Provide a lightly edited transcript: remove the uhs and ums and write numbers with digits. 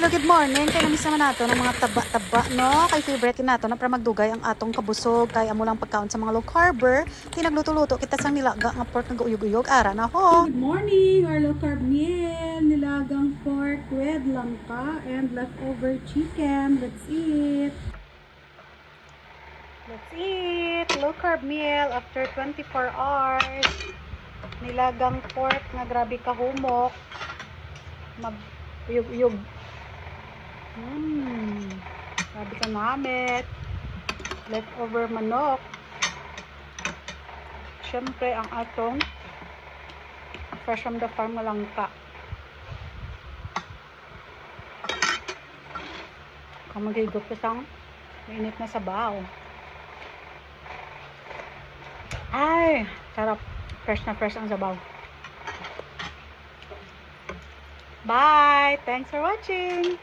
Hello, good morning. Kaya namis naman nato ng mga taba-taba, no? Kay favorite nato na para magdugay ang atong kabusog. Kaya amo lang pagkaon sa mga low carber. Tinagluto-luto kita sang nilaga nga pork nga uyog-uyog. Ara na ho. Good morning! Our low carb meal, nilagang pork with langka and leftover chicken. Let's eat! Let's eat. Low carb meal after 24 hours. Nilagang pork nga grabe kahumok. Uyog-uyog. Grabe ka namit. Leftover manok. Siyempre ang atong fresh from the farm nga langka. Kung maghigop ka sang mainit na sabaw. Ay, sarap. Fresh na fresh ang sabaw. Bye! Thanks for watching!